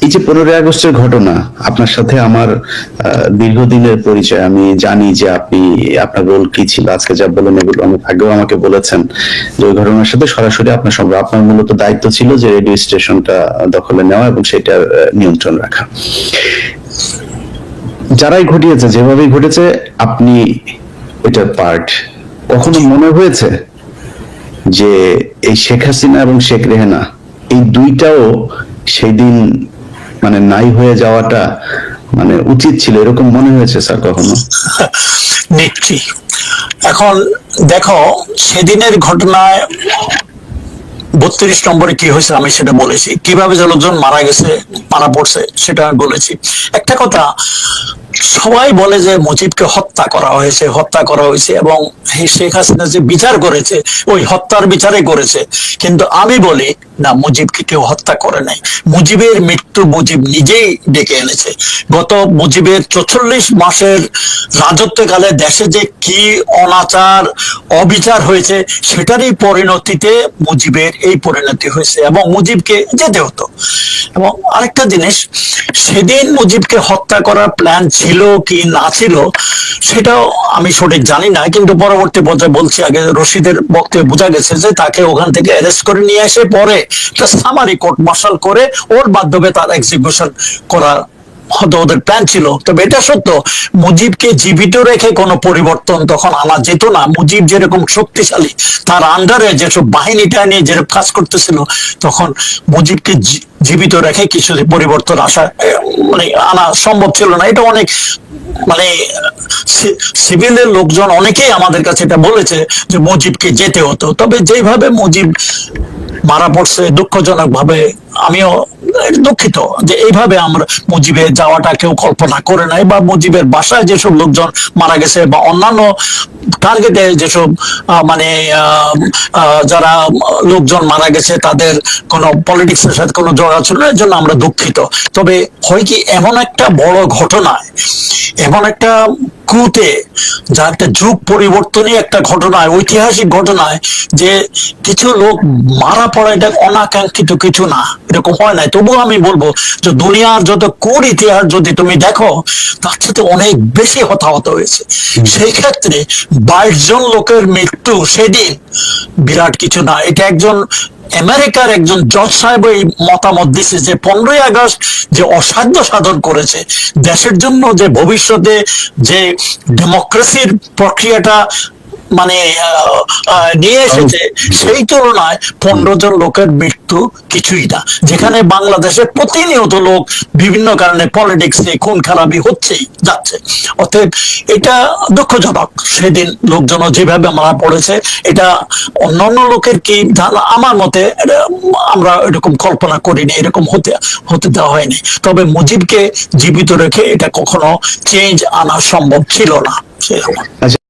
এই যে 15ই আগস্টের ঘটনা, আপনার সাথে আমার দীর্ঘদিনের পরিচয়, আমি জানি যে আপনি আপনার রোল কি ছিল। আজকে যা বলেন এগুলো অনেক আগেও আমাকে বলেছেন যে ওই ঘটনার সাথে সরাসরি আপনার সঙ্গে, আপনার মূলত দায়িত্ব ছিল যে রেডিও স্টেশনটা দখলে নেওয়া এবং সেটার নিয়ন্ত্রণ রাখা। যারাই ঘটিয়েছে, যেভাবেই ঘটেছে, আপনি ওইটার পার্ট। কখনো মনে হয়েছে যে এই শেখ হাসিনা এবং শেখ রেহানা এই দুইটাও সেই দিন মানে নাই হয়ে যাওয়াটা মানে উচিত ছিল, এরকম মনে হয়েছে স্যার কখনো? নিশ্চয়ই। এখন দেখো, সেদিনের ঘটনায় 32 নম্বরে কি হয়েছে আমি সেটা বলেছি, কিভাবে যে লোকজন মারা গেছে, মারা পড়ছে সেটা আমি বলেছি। একটা কথা, সবাই বলে যে মুজিবকে হত্যা করা হয়েছে এবং শেখ হাসিনা যে বিচার করেছে ওই হত্যার বিচারে করেছে, কিন্তু আমি বলি না, মুজিবকে কেউ হত্যা করে নাই। মুজিবের মৃত্যু মুজিব নিজেই ডেকে এনেছে। গত মুজিবের 44 মাসের রাজত্বকালে দেশে যে কি অনাচার অবিচার হয়েছে সেটারই পরিণতিতে মুজিবের এই পরিণতি হয়েছে এবং মুজিবকে যেতে হতো। এবং আরেকটা জিনিস, সেদিন মুজিবকে হত্যা করার প্ল্যান ছিল কি না ছিল সেটাও আমি সঠিক জানি না, কিন্তু পরবর্তী পর্যায়ে বলছি, আগে রশিদের বক্তব্যে বোঝা গেছে যে তাকে ওখান থেকে অ্যারেস্ট করে নিয়ে এসে পরে সামারি কোর্ট মার্শাল করে ওর মাধ্যমে তার এক্সিকিউশন করা হয়তো ওদের প্ল্যান ছিল। তবে এটা সত্য, মুজিবকে জীবিত রেখে কোনো পরিবর্তন তখন আনা যেত না। মুজিব যেরকম শক্তিশালী, তার আন্ডারে যেসব বাহিনীটা নিয়ে যেরকম কাজ করতেছিল, তখন মুজিবকে জীবিত রেখে কিছু পরিবর্তন মানে আনা সম্ভব ছিল না। এটা অনেক মানে সিভিলের লোকজন অনেকেই আমাদের কাছে এটা বলেছে যে মুজিবকে যেতে হতো। তবে যেভাবে মুজিব মারা পড়ছে দুঃখজনক ভাবে, আমিও দুঃখিত যে এইভাবে আমরা মুজিবের যাওয়াটা কেউ কল্পনা করে নাই, বা মুজিবের বাসায় যেসব লোকজন মারা গেছে বা অন্যান্য টার্গেটে যেসব মানে যারা লোকজন মারা গেছে তাদের কোনো পলিটিক্সের সাথে কোনো যোগাযোগ ছিল না, এর জন্য আমরা দুঃখিত। তবে হয় কি, এমন একটা বড় ঘটনায়, এমন একটা কুতে, যা একটা যুগ পরিবর্তনই একটা ঘটনায়, ঐতিহাসিক ঘটনায়, যে কিছু লোক মারা পড়া এটা অনাকাঙ্ক্ষিত কিছু না, এরকম হয় নাই। তবুও আমি বলবো যে দুনিয়ার যত কোর ইতিহাস যদি তুমি দেখো, তার সাথে অনেক বেশি হতাহত হয়েছে। সেই ক্ষেত্রে 22 জন লোকের মৃত্যু সেদিন বিরাট কিছু না। এটা একজন আমেরিকার একজন জজ সাহেব এই মতামত দিচ্ছে যে 15ই আগস্ট যে অসাধ্য সাধন করেছে দেশের জন্য, যে ভবিষ্যতে যে ডেমোক্রেসির প্রক্রিয়াটা মানে নিয়ে এসেছে, সেই তুলনায় 15 জন লোকের মৃত্যু কিছুই না। যেখানে বাংলাদেশে প্রতিনিয়ত লোক বিভিন্ন কারণে পলিটিক্সে খুন খারাপি হচ্ছেই যাচ্ছে। অতএব এটা দুঃখজনক, সেদিন লোকজন যেভাবে মারা পড়েছে এটা অন্যান্য লোকের কি আমার মতে আমরা এরকম কল্পনা করিনি, এরকম হতে দেওয়া হয়নি। তবে মুজিবকে জীবিত রেখে এটা কখনো চেঞ্জ আনা সম্ভব ছিল না।